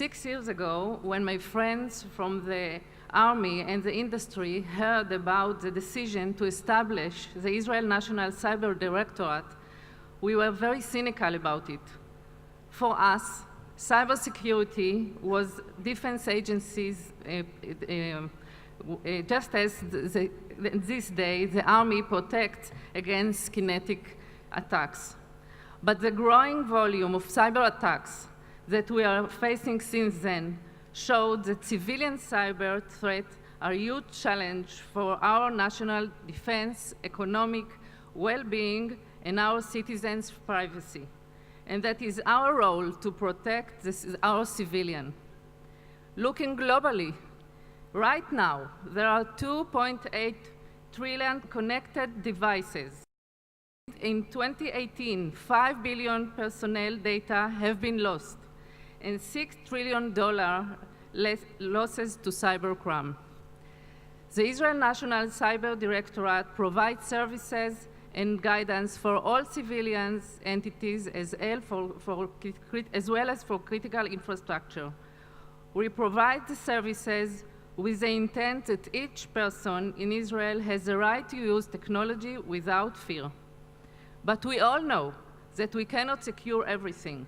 6 years ago, when my friends from the Army and the industry heard about the decision to establish the Israel National Cyber Directorate, we were very cynical about it. For us, cybersecurity was defense agencies, just as this day the Army protects against kinetic attacks. But the growing volume of cyber attacks that we are facing since then showed that civilian cyber threats are a huge challenge for our national defense, economic well-being, and our citizens' privacy. And that is our role to protect our civilians. Looking globally, right now, there are 2.8 trillion connected devices. In 2018, 5 billion personnel data have been lost, and $6 trillion losses to cybercrime. The Israel National Cyber Directorate provides services and guidance for all civilians entities as well as for critical infrastructure. We provide the services with the intent that each person in Israel has the right to use technology without fear. But we all know that we cannot secure everything.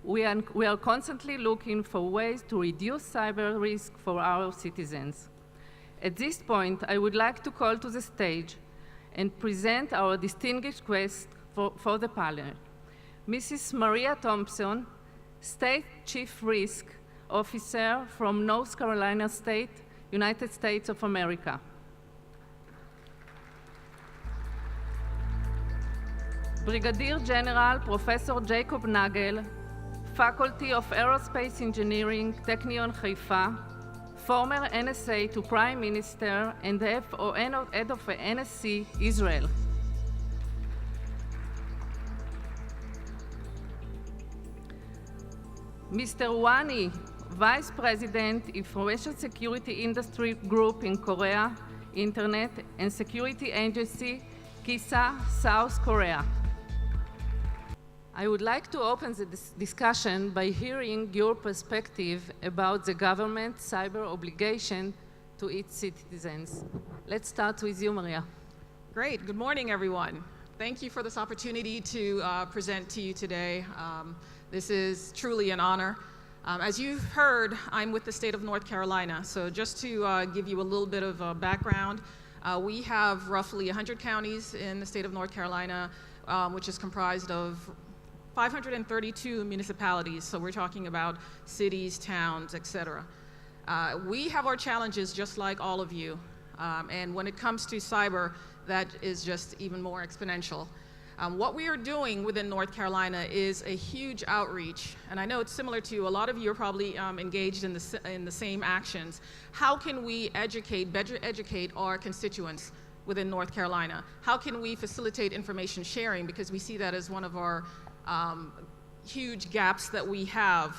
We are constantly looking for ways to reduce cyber risk for our citizens. At this point, I would like to call to the stage and present our distinguished guest for the panel. Mrs. Maria Thompson, State Chief Risk Officer from North Carolina State, United States of America. Brigadier General Professor Jacob Nagel, Faculty of Aerospace Engineering, Technion Haifa, former NSA to Prime Minister and head of NSC, Israel. Mr. Wani, Vice President, Information Security Industry Group in Korea, Internet and Security Agency, KISA, South Korea. I would like to open the discussion by hearing your perspective about the government's cyber obligation to its citizens. Let's start with you, Maria. Great. Good morning, everyone. Thank you for this opportunity to present to you today. This is truly an honor. As you've heard, I'm with the state of North Carolina. So just to give you a little bit of background, we have roughly 100 counties in the state of North Carolina, which is comprised of 532 municipalities, so we're talking about cities, towns, et cetera. We have our challenges just like all of you, and when it comes to cyber, that is just even more exponential. What we are doing within North Carolina is a huge outreach, and I know it's similar to a lot of you are probably engaged in the same actions. How can we better educate our constituents within North Carolina? How can we facilitate information sharing, because we see that as one of our huge gaps that we have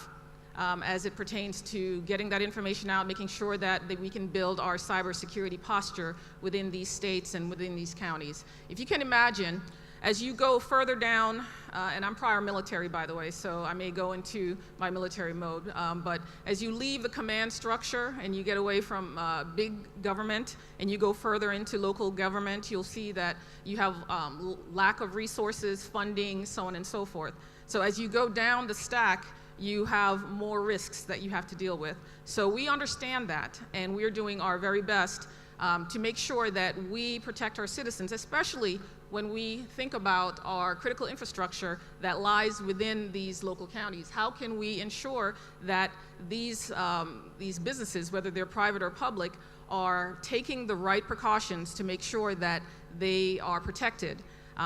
as it pertains to getting that information out, making sure that we can build our cybersecurity posture within these states and within these counties. If you can imagine, as you go further down, and I'm prior military, by the way, so I may go into my military mode, but as you leave the command structure and you get away from big government and you go further into local government, you'll see that you have lack of resources, funding, so on and so forth. So as you go down the stack, you have more risks that you have to deal with. So we understand that, and we're doing our very best to make sure that we protect our citizens, especially when we think about our critical infrastructure that lies within these local counties. How can we ensure that these businesses, whether they're private or public, are taking the right precautions to make sure that they are protected,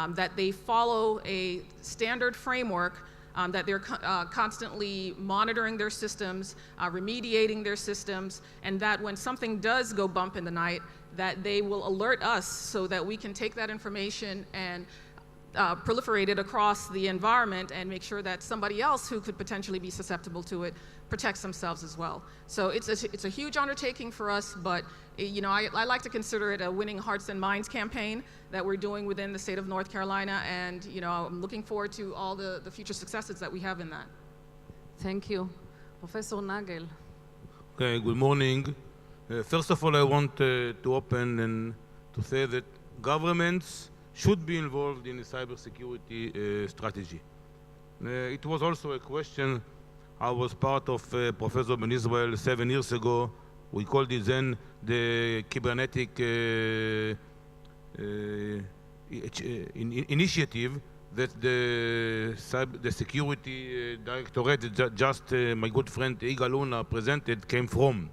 that they follow a standard framework, that they're constantly monitoring their systems, remediating their systems, and that when something does go bump in the night, that they will alert us so that we can take that information and proliferate it across the environment and make sure that somebody else who could potentially be susceptible to it protects themselves as well. So it's a huge undertaking for us, but you know, I like to consider it a winning hearts and minds campaign that we're doing within the state of North Carolina, and you know, I'm looking forward to all the future successes that we have in that. Thank you. Professor Nagel. Okay, good morning. First of all, I want to open and to say that governments should be involved in the cybersecurity strategy. It was also a question. I was part of Professor Ben Israel 7 years ago. We called it then the Kybernetic initiative that the security directorate, just my good friend Igal Luna presented, came from.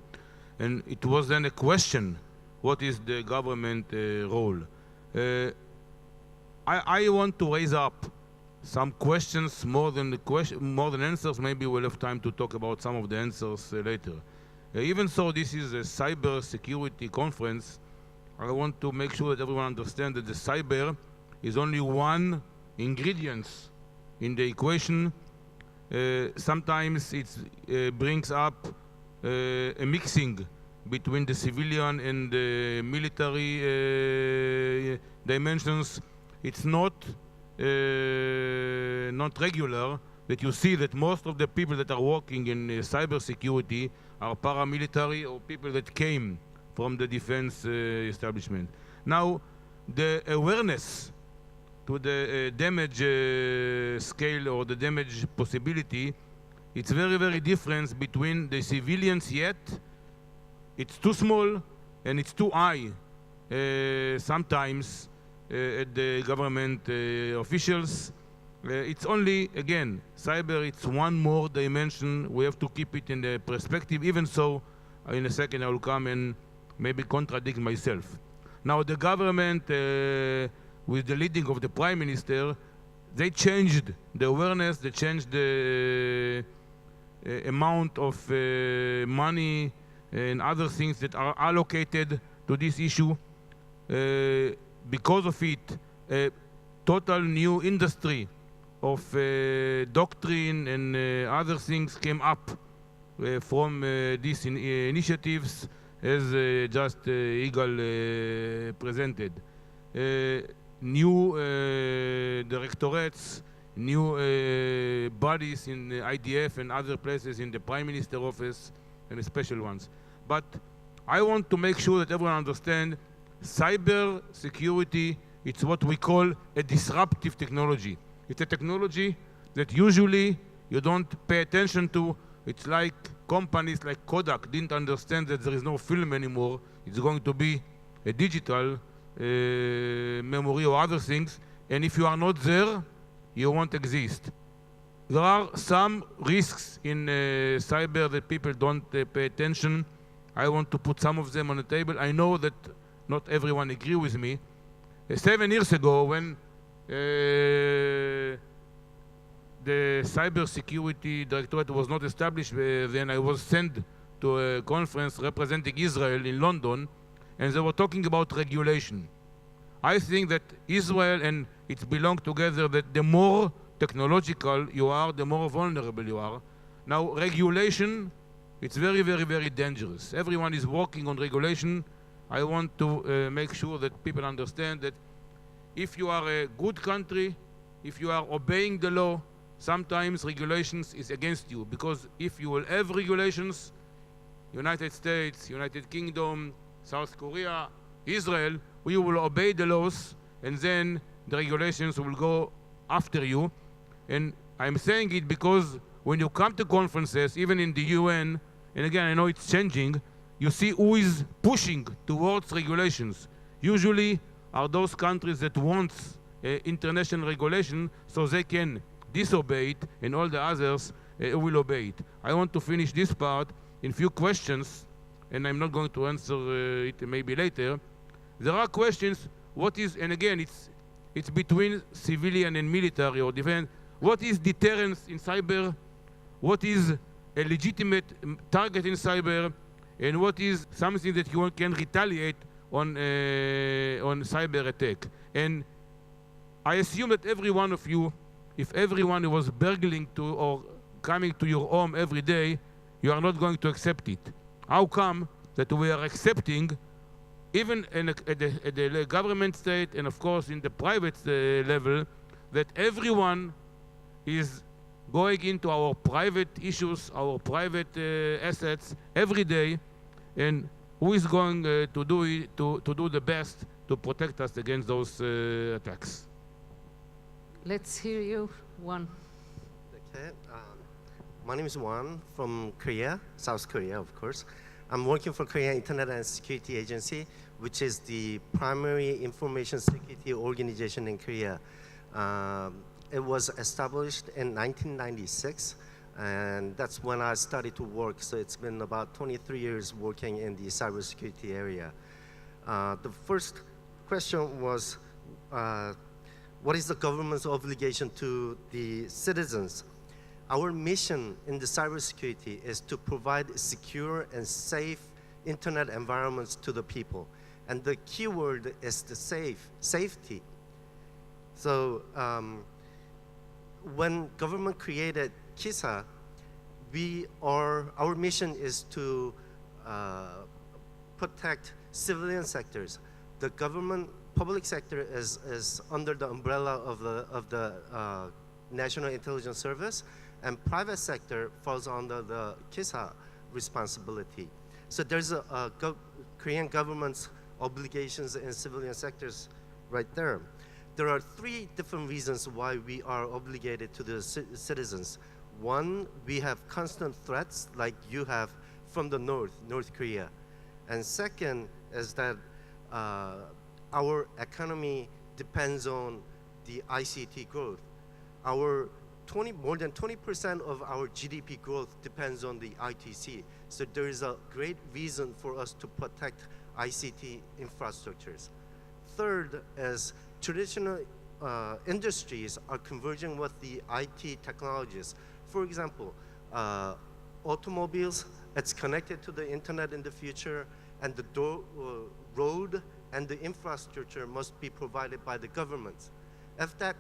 And it was then a question, what is the government role? I want to raise up some questions more than answers. Maybe we'll have time to talk about some of the answers later. Even so, this is a cyber security conference. I want to make sure that everyone understands that the cyber is only one ingredient in the equation. Sometimes it brings up a mixing between the civilian and the military dimensions. It's not regular that you see that most of the people that are working in cybersecurity are paramilitary or people that came from the defense establishment. Now, the awareness to the damage scale or the damage possibility, it's very, very different between the civilians, yet it's too small and it's too high sometimes at the government officials. It's only, again, cyber, it's one more dimension. We have to keep it in the perspective. Even so, in a second I will come and maybe contradict myself. Now, the government, with the leading of the Prime Minister, they changed the awareness, they changed the amount of money and other things that are allocated to this issue. Because of it, a total new industry of doctrine and other things came up from these initiatives, as just Igal presented. New directorates, new bodies in IDF and other places in the Prime Minister office, and special ones. But I want to make sure that everyone understands cyber security, it's what we call a disruptive technology. It's a technology that usually you don't pay attention to. It's like companies like Kodak didn't understand that there is no film anymore. It's going to be a digital memory or other things. And if you are not there, you won't exist. There are some risks in cyber that people don't pay attention. I want to put some of them on the table. I know that not everyone agree with me. 7 years ago, when the cybersecurity directorate was not established, then I was sent to a conference representing Israel in London, and they were talking about regulation. I think that Israel and it belong together, that the more technological you are, the more vulnerable you are. Now, regulation, it's very, very, very dangerous. Everyone is working on regulation. I want to make sure that people understand that if you are a good country, if you are obeying the law, sometimes regulations is against you, because if you will have regulations, United States, United Kingdom, South Korea, Israel, we will obey the laws, and then the regulations will go after you. And I'm saying it because when you come to conferences, even in the UN, and again, I know it's changing, you see who is pushing towards regulations. Usually are those countries that want international regulation so they can disobey it, and all the others will obey it. I want to finish this part in few questions, and I'm not going to answer it maybe later. There are questions, what is, and again, it's between civilian and military or defense. What is deterrence in cyber? What is a legitimate target in cyber? And what is something that you can retaliate on cyber attack? And I assume that every one of you, if everyone was burgling to or coming to your home every day, you are not going to accept it. How come that we are accepting, even at the government state and of course in the private level, that everyone is going into our private issues, our private assets every day, and who is going to do the best to protect us against those attacks? Let's hear you, Juan. Okay. My name is Juan from Korea, South Korea, of course. I'm working for Korean Internet and Security Agency, which is the primary information security organization in Korea. It was established in 1996, and that's when I started to work. So it's been about 23 years working in the cybersecurity area. The first question was, what is the government's obligation to the citizens? Our mission in the cybersecurity is to provide secure and safe internet environments to the people. And the key word is the safety. So when government created KISA, our mission is to protect civilian sectors. The government, public sector is under the umbrella of the National Intelligence Service, and private sector falls under the KISA responsibility. So there's a Korean government's obligations in civilian sectors right there. There are three different reasons why we are obligated to the citizens. One, we have constant threats like you have from the North Korea. And second is that our economy depends on the ICT growth. More than 20% of our GDP growth depends on the ITC. So there is a great reason for us to protect ICT infrastructures. Third is traditional industries are converging with the IT technologies. For example, automobiles, it's connected to the internet in the future, and the road and the infrastructure must be provided by the governments. If that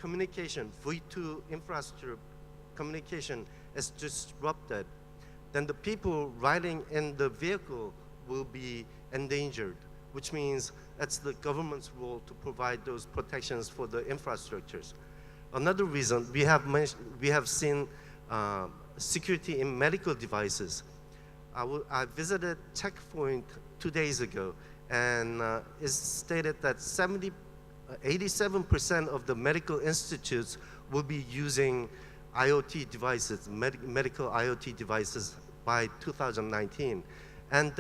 communication, V2 infrastructure communication is disrupted, then the people riding in the vehicle will be endangered, which means it's the government's role to provide those protections for the infrastructures. Another reason, we have seen security in medical devices. I visited Checkpoint 2 days ago, and it's stated that 87% of the medical institutes will be using IoT devices, medical IoT devices by 2019. And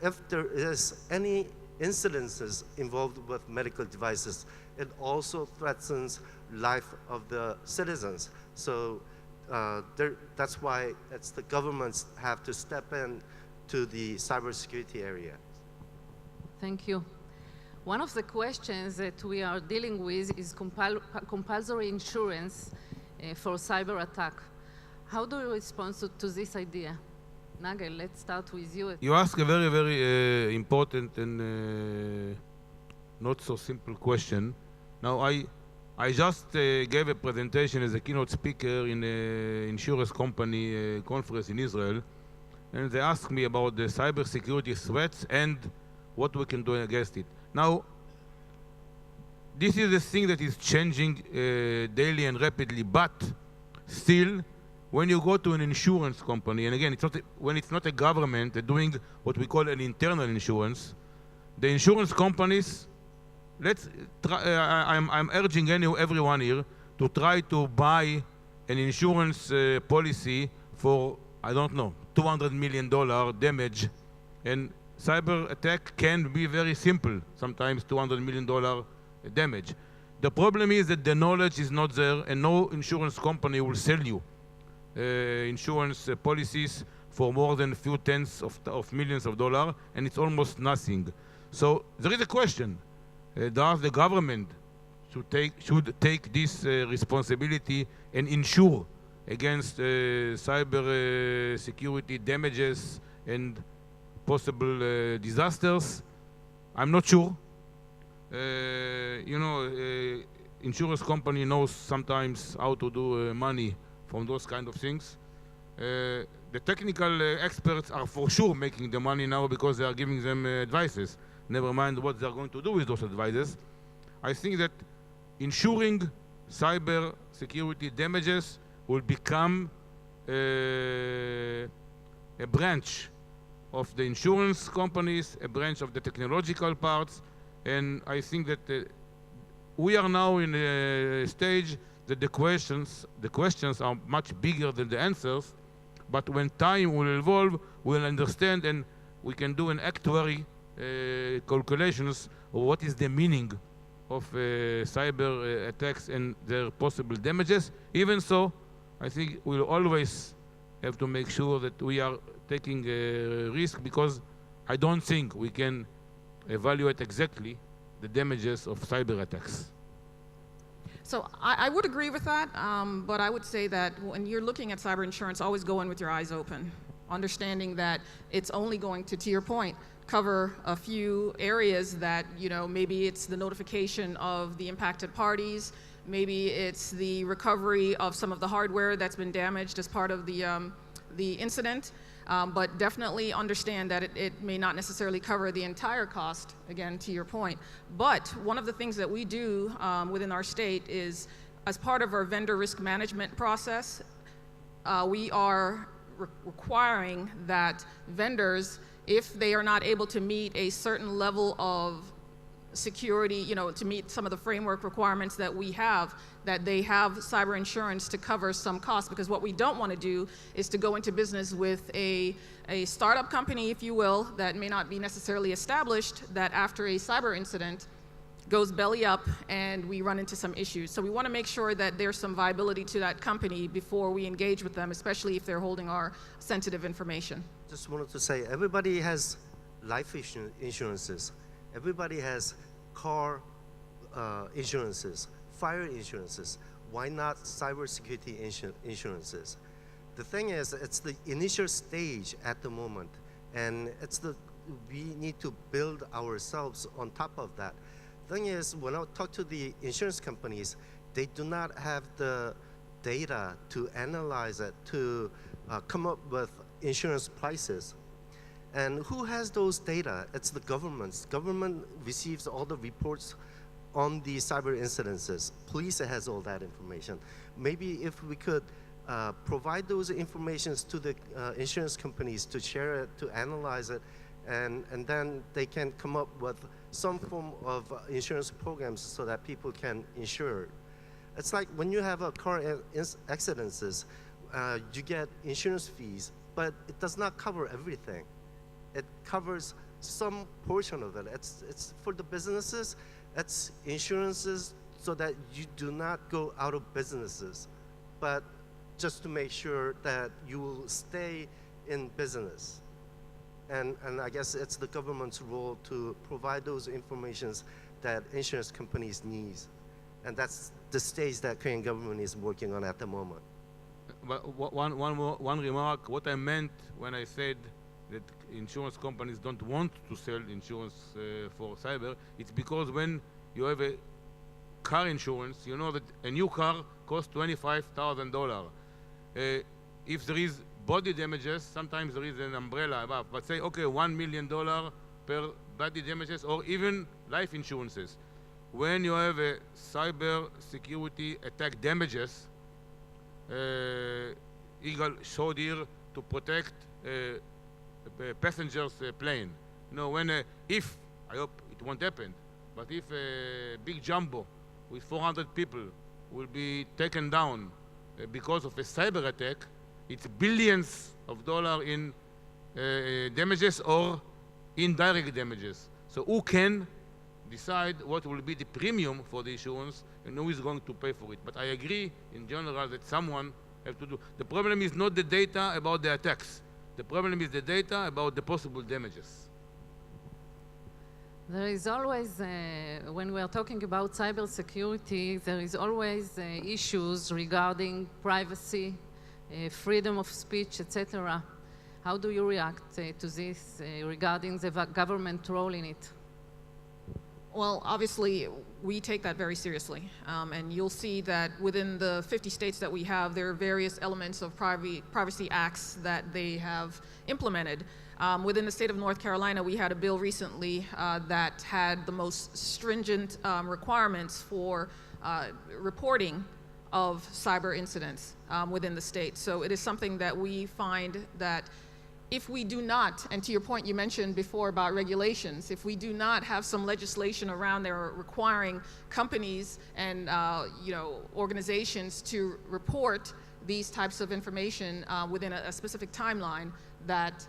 if there is any incidences involved with medical devices, it also threatens life of the citizens. So that's why it's the governments have to step in to the cybersecurity area. Thank you. One of the questions that we are dealing with is compulsory insurance for cyber attack. How do you respond to this idea? Nagel, let's start with you. You ask a very, very important and not so simple question. Now, I just gave a presentation as a keynote speaker in an insurance company conference in Israel, and they asked me about the cybersecurity threats and what we can do against it. Now, this is a thing that is changing daily and rapidly, but still, when you go to an insurance company, and again, when it's not a government doing what we call an internal insurance, the insurance companies, I'm urging everyone here to try to buy an insurance policy for, I don't know, $200 million damage, and cyber attack can be very simple, sometimes $200 million damage. The problem is that the knowledge is not there, and no insurance company will sell you insurance policies for more than a few tens of millions of dollars, and it's almost nothing. So there is a question. Does the government should take this responsibility and insure against cyber security damages and possible disasters? I'm not sure. Insurance company knows sometimes how to do money from those kind of things. The technical experts are for sure making the money now because they are giving them advices. Never mind what they're going to do with those advices. I think that insuring cyber security damages will become a branch of the insurance companies, a branch of the technological parts, and I think that we are now in a stage that the questions are much bigger than the answers, but when time will evolve, we'll understand and we can do an actuary calculations of what is the meaning of cyber attacks and their possible damages. Even so, I think we'll always have to make sure that we are taking a risk, because I don't think we can evaluate exactly the damages of cyber attacks. So I would agree with that, but I would say that when you're looking at cyber insurance, always go in with your eyes open, understanding that it's only going to your point, cover a few areas that, you know, maybe it's the notification of the impacted parties, maybe it's the recovery of some of the hardware that's been damaged as part of the incident, but definitely understand that it may not necessarily cover the entire cost, again, to your point. But one of the things that we do within our state is, as part of our vendor risk management process, we are requiring that vendors, if they are not able to meet a certain level of security, you know, to meet some of the framework requirements that we have, that they have cyber insurance to cover some costs, because what we don't want to do is to go into business with a startup company, if you will, that may not be necessarily established, that after a cyber incident goes belly up and we run into some issues. So we want to make sure that there's some viability to that company before we engage with them, especially if they're holding our sensitive information. Just wanted to say, everybody has life insurances. Everybody has car insurances, fire insurances. Why not cybersecurity insurances? The thing is, it's the initial stage at the moment, and we need to build ourselves on top of that. Thing is, when I talk to the insurance companies, they do not have the data to analyze it, to come up with insurance prices. And who has those data? It's the governments. Government receives all the reports on the cyber incidences. Police has all that information. Maybe if we could provide those informations to the insurance companies to share it, to analyze it, and then they can come up with some form of insurance programs so that people can insure. It's like when you have a car accidents, you get insurance fees, but it does not cover everything. It covers some portion of it. It's for the businesses, it's insurances so that you do not go out of businesses, but just to make sure that you will stay in business. And I guess it's the government's role to provide those informations that insurance companies need. And that's the stage that Korean government is working on at the moment. But one remark, what I meant when I said that insurance companies don't want to sell insurance for cyber, it's because when you have a car insurance, you know that a new car costs $25,000. If there is body damages, sometimes there is an umbrella above, but say, okay, $1 million per body damages, or even life insurances. When you have a cyber security attack damages, Eagle showed here to protect passenger's plane. You know, when if, I hope it won't happen, but if a big jumbo with 400 people will be taken down because of a cyber attack, it's billions of dollars in damages or indirect damages. So who can decide what will be the premium for the insurance and who is going to pay for it? But I agree in general that someone has to do. The problem is not the data about the attacks. The problem is the data about the possible damages. There is always, when we are talking about cybersecurity, there is always issues regarding privacy, freedom of speech, etc. How do you react to this regarding the government role in it? Well, obviously, we take that very seriously. And you'll see that within the 50 states that we have, there are various elements of privacy acts that they have implemented. Within the state of North Carolina, we had a bill recently that had the most stringent requirements for reporting of cyber incidents within the state. So it is something that we find that if we do not, and to your point you mentioned before about regulations, if we do not have some legislation around there requiring companies and organizations to report these types of information within a specific timeline, that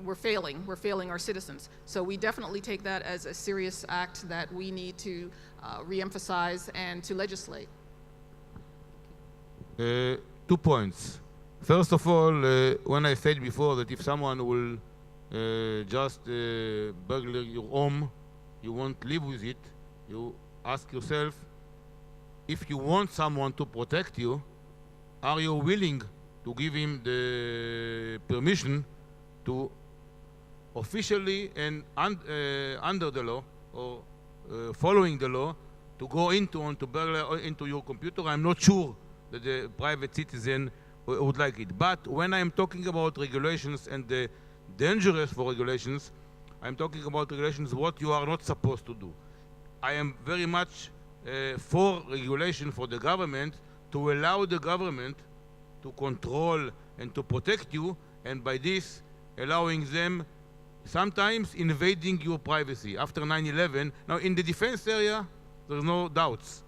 we're failing our citizens. So we definitely take that as a serious act that we need to reemphasize and to legislate. 2 points. First of all, when I said before that if someone will just burglar your home, you won't live with it, you ask yourself, if you want someone to protect you, are you willing to give him the permission to officially and under the law or following the law to go into burglar into your computer? I'm not sure that the private citizen would like it. But when I'm talking about regulations and the dangerous for regulations, I'm talking about regulations what you are not supposed to do. I am very much for regulation for the government to allow the government to control and to protect you, and by this allowing them sometimes invading your privacy. After 9/11, now in the defense area, there's no doubts.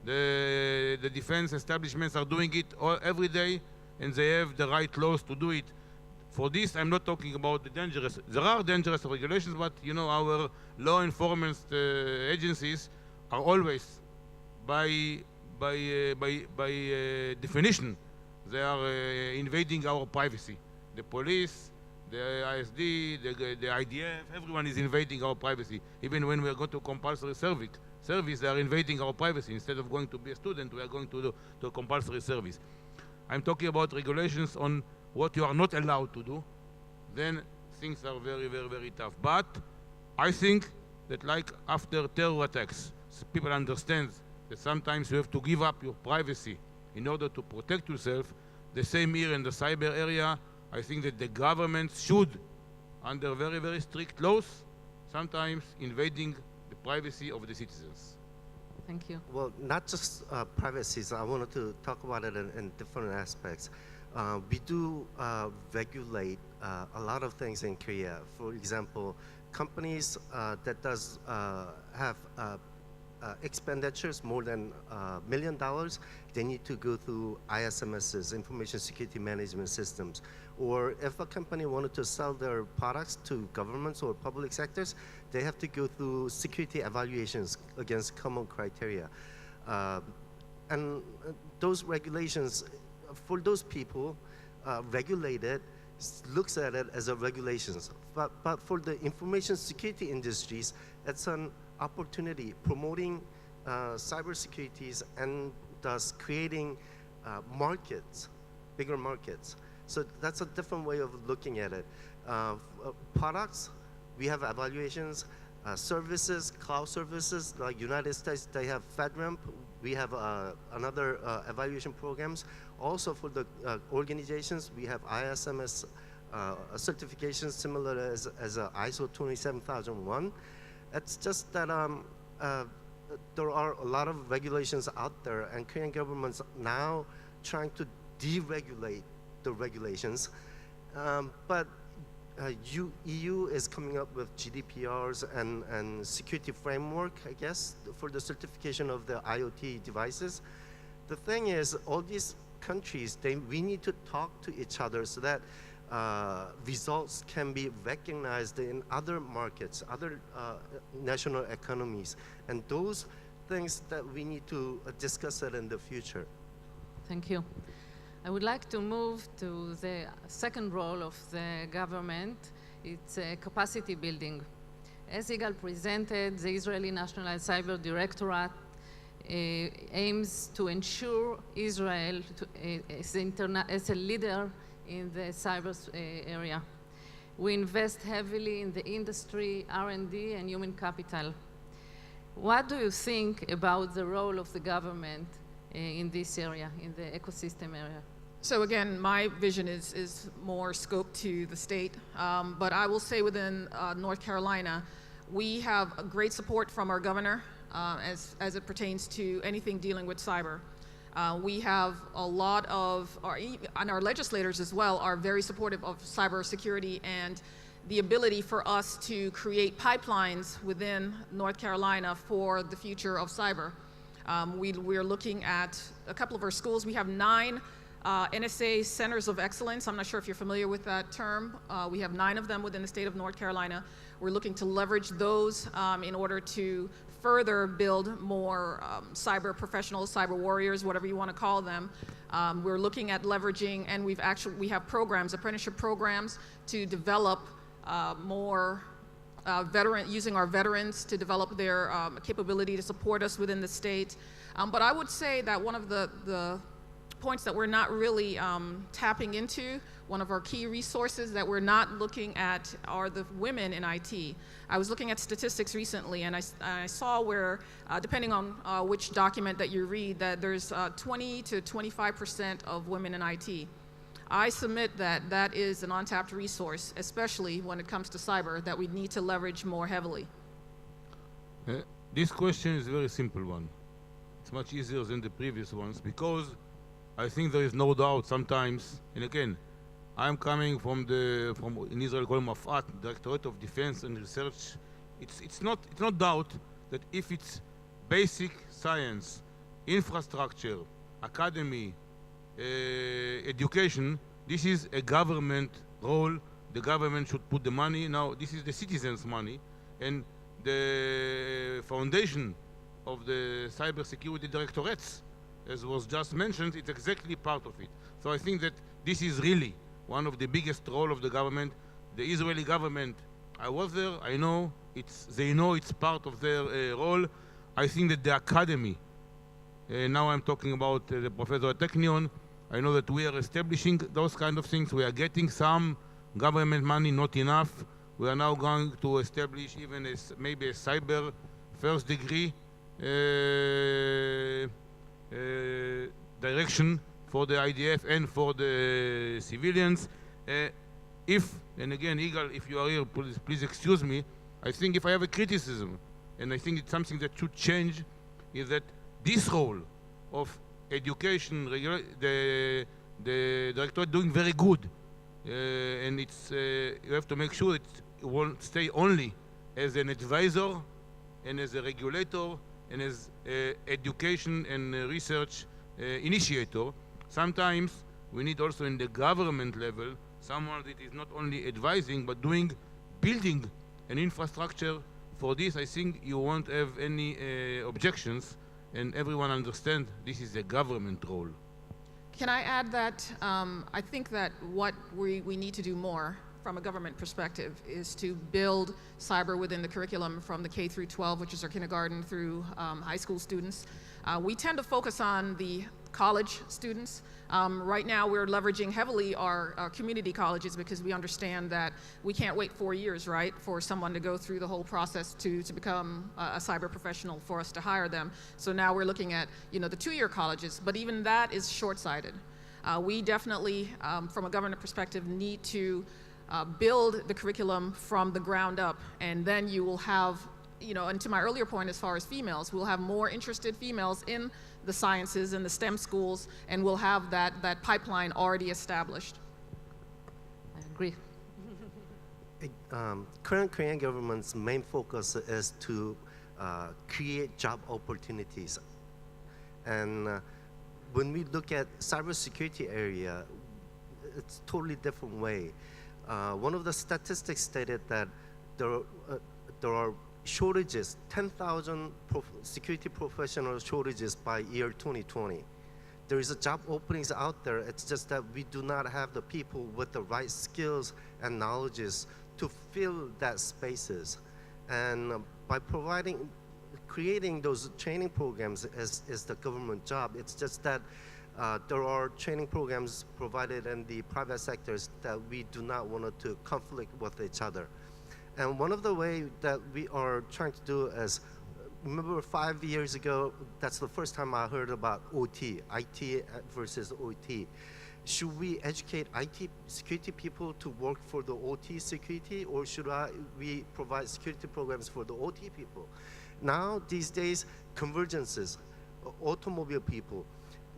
The defense establishments are doing it every day, and they have the right laws to do it. For this, I'm not talking about the dangerous. There are dangerous regulations, but our law enforcement agencies are always, by definition, they are invading our privacy. The police, the ISD, the IDF, everyone is invading our privacy. Even when we are going to compulsory service, they are invading our privacy. Instead of going to be a student, we are going to a compulsory service. I'm talking about regulations on what you are not allowed to do. Then things are very, very, very tough. But I think that like after terror attacks, people understand that sometimes you have to give up your privacy in order to protect yourself. The same here in the cyber area, I think that the government should, under very, very strict laws, sometimes invading the privacy of the citizens. Thank you. Well, not just privacy, so I wanted to talk about it in different aspects. We do regulate a lot of things in Korea. For example, companies that does have expenditures more than $1 million, they need to go through ISMSs, Information Security Management Systems. Or if a company wanted to sell their products to governments or public sectors, they have to go through security evaluations against common criteria. And those regulations, for those people, regulated, looks at it as a regulations. But for the information security industries, it's an opportunity promoting cybersecurities and thus creating markets, bigger markets. So that's a different way of looking at it. Products, we have evaluations. Services, cloud services, like United States, they have FedRAMP. We have another evaluation programs. Also for the organizations, we have ISMS certifications similar as ISO 27001. It's just that there are a lot of regulations out there, and Korean government's now trying to deregulate the regulations. But EU is coming up with GDPRs and security framework, I guess, for the certification of the IoT devices. The thing is, all these countries, we need to talk to each other so that results can be recognized in other markets, other national economies. And those things that we need to discuss it in the future. Thank you. I would like to move to the second role of the government. It's capacity building. As Yigal presented, the Israeli National Cyber Directorate aims to ensure Israel as a leader in the cyber area. We invest heavily in the industry, R&D, and human capital. What do you think about the role of the government in this area, in the ecosystem area? So again, my vision is more scope to the state, but I will say within North Carolina, we have a great support from our governor as it pertains to anything dealing with cyber. We have a lot of, and our legislators as well, are very supportive of cybersecurity and the ability for us to create pipelines within North Carolina for the future of cyber. We're looking at a couple of our schools. We have 9 NSA Centers of Excellence. I'm not sure if you're familiar with that term. We have 9 of them within the state of North Carolina. We're looking to leverage those in order to further build more cyber professionals, cyber warriors, whatever you want to call them. We're looking at leveraging, and we have programs, apprenticeship programs, to develop more using our veterans to develop their capability to support us within the state. But I would say that one of the points that we're not really tapping into, one of our key resources that we're not looking at, are the women in IT. I was looking at statistics recently, and I saw where, depending on which document that you read, that there's 20 to 25% of women in IT. I submit that that is an untapped resource, especially when it comes to cyber, that we need to leverage more heavily. This question is a very simple one. It's much easier than the previous ones, because I think there is no doubt sometimes, and again, I'm coming from in Israel called Mafat, Directorate of Defense and Research. It's not doubt that if it's basic science, infrastructure, academy, education, this is a government role. The government should put the money. Now, this is the citizens' money, and the foundation of the cybersecurity directorates, as was just mentioned, it's exactly part of it. So I think that this is really one of the biggest role of the government. The Israeli government, I was there, I know, they know it's part of their role. I think that the academy, now I'm talking about the professor at Technion, I know that we are establishing those kind of things. We are getting some government money, not enough. We are now going to establish even maybe a cyber first degree direction for the IDF and for the civilians. And again, Igal, if you are here, please excuse me. I think if I have a criticism, and I think it's something that should change, is that this role of education, the directorate doing very good, and you have to make sure it won't stay only as an advisor and as a regulator and as education and research initiator. Sometimes we need also in the government level someone that is not only advising but building an infrastructure. For this, I think you won't have any objections, and everyone understands this is a government role. Can I add that I think that what we need to do more from a government perspective is to build cyber within the curriculum from the K through 12, which is our kindergarten through high school students. We tend to focus on the college students. Right now we're leveraging heavily our community colleges because we understand that we can't wait 4 years, right, for someone to go through the whole process to become a cyber professional for us to hire them. So now we're looking at, the 2-year colleges, but even that is short-sighted. We definitely, from a government perspective, need to build the curriculum from the ground up, and then you will have, and to my earlier point as far as females, we'll have more interested females in the sciences and the STEM schools, and we'll have that pipeline already established. I agree. Current Korean government's main focus is to create job opportunities. And when we look at cybersecurity area, it's a totally different way. One of the statistics stated that there are shortages, 10,000 security professional shortages by year 2020. There is a job openings out there. It's just that we do not have the people with the right skills and knowledges to fill that spaces. And by creating those training programs is the government job. It's just that there are training programs provided in the private sectors that we do not want to conflict with each other. And one of the ways that we are trying to do is, remember 5 years ago, that's the first time I heard about OT, IT versus OT. Should we educate IT security people to work for the OT security, or should we provide security programs for the OT people? Now, these days, convergences, automobile people,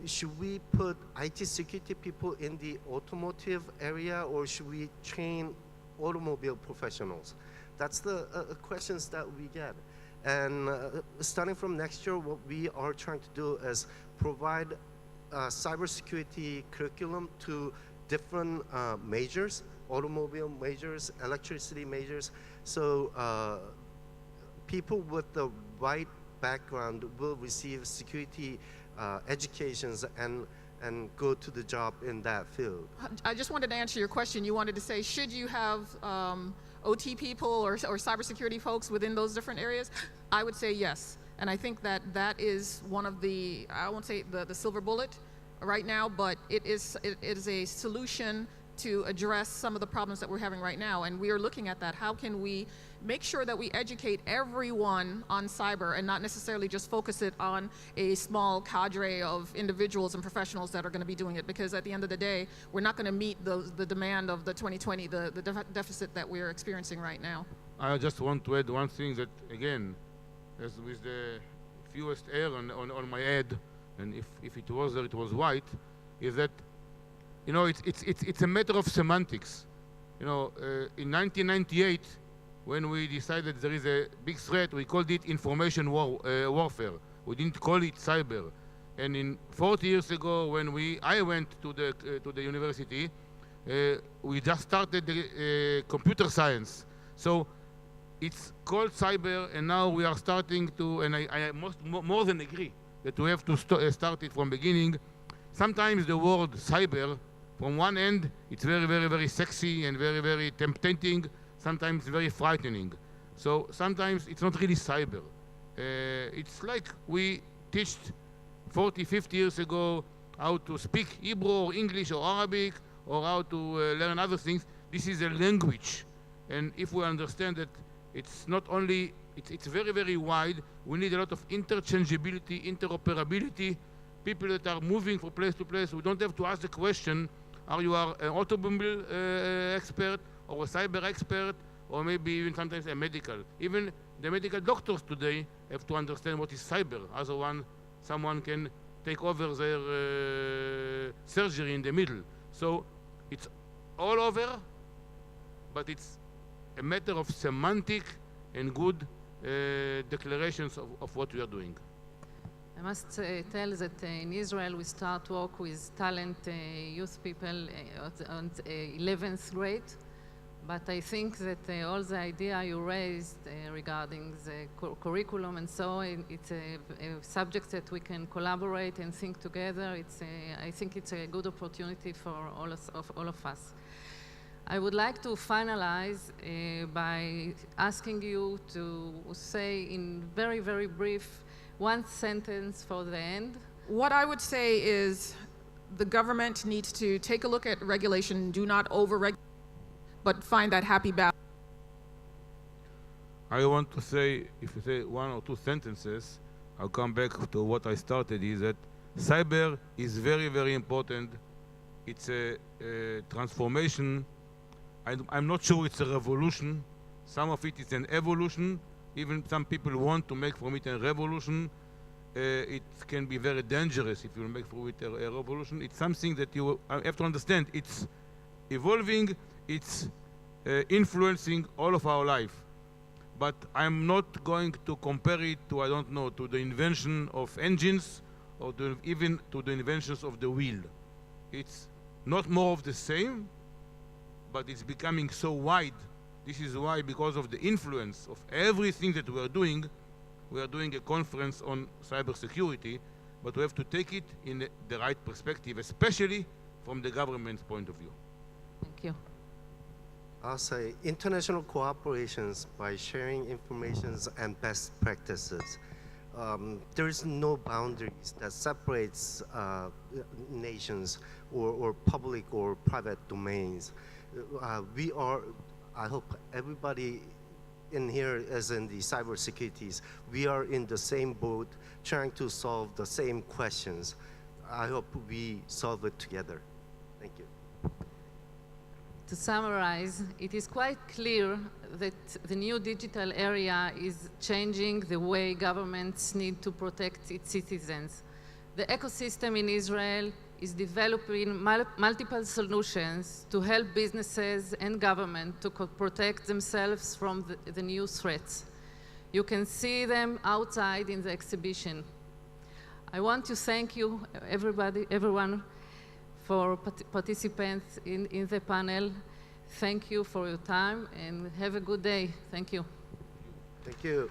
should we put IT security people in the automotive area, or should we train automobile professionals? That's the questions that we get. And starting from next year, what we are trying to do is provide cybersecurity curriculum to different majors, automobile majors, electricity majors. So people with the right background will receive security educations and go to the job in that field. I just wanted to answer your question. You wanted to say, should you have OT people or cybersecurity folks within those different areas? I would say yes. And I think that that is one of the, I won't say the silver bullet right now, but it is a solution to address some of the problems that we're having right now. And we are looking at that. How can we make sure that we educate everyone on cyber and not necessarily just focus it on a small cadre of individuals and professionals that are going to be doing it? Because at the end of the day, we're not going to meet the demand of the 2020, the deficit that we're experiencing right now. I just want to add one thing that, again, as with the fewest hair on my head, and if it was there, it was white, is that, you know, it's a matter of semantics. You know, in 1998, when we decided there is a big threat, we called it information warfare. We didn't call it cyber. And in 40 years ago, when I went to the university, we just started the computer science. So it's called cyber, and now we are starting to, and I more than agree that we have to start it from beginning. Sometimes the word cyber, from one end, it's very, very, very sexy and very, very tempting. Sometimes very frightening. So sometimes it's not really cyber. It's like we taught 40, 50 years ago how to speak Hebrew or English or Arabic, or how to learn other things. This is a language. And if we understand that it's not only, it's very, very wide, we need a lot of interchangeability, interoperability, people that are moving from place to place. We don't have to ask the question, are you an automobile expert, or a cyber expert, or maybe even sometimes a medical. Even the medical doctors today have to understand what is cyber. Otherwise, someone can take over their surgery in the middle. So it's all over, but it's a matter of semantic and good declarations of what we are doing. I must tell that in Israel we start work with talent youth people on 11th grade. But I think that all the idea you raised regarding the curriculum and so on, it's a subject that we can collaborate and think together. I think it's a good opportunity for all of us. I would like to finalize by asking you to say in very, very brief one sentence for the end. What I would say is the government needs to take a look at regulation, do not over-regulate, but find that happy balance. I want to say, if you say one or two sentences, I'll come back to what I started, is that cyber is very, very important. It's a transformation. I'm not sure it's a revolution. Some of it is an evolution. Even some people want to make from it a revolution. It can be very dangerous if you make from it a revolution. It's something that you have to understand. It's evolving. It's influencing all of our life. But I'm not going to compare it to, I don't know, to the invention of engines or even to the inventions of the wheel. It's not more of the same, but it's becoming so wide. This is why, because of the influence of everything that we are doing a conference on cybersecurity, but we have to take it in the right perspective, especially from the government's point of view. Thank you. I'll say international cooperations by sharing information and best practices. There is no boundaries that separates nations or public or private domains. I hope everybody in here is in the cybersecurities. We are in the same boat trying to solve the same questions. I hope we solve it together. Thank you. To summarize, it is quite clear that the new digital area is changing the way governments need to protect its citizens. The ecosystem in Israel is developing multiple solutions to help businesses and government to protect themselves from the new threats. You can see them outside in the exhibition. I want to thank you, everyone, for participants in the panel. Thank you for your time and have a good day. Thank you. Thank you.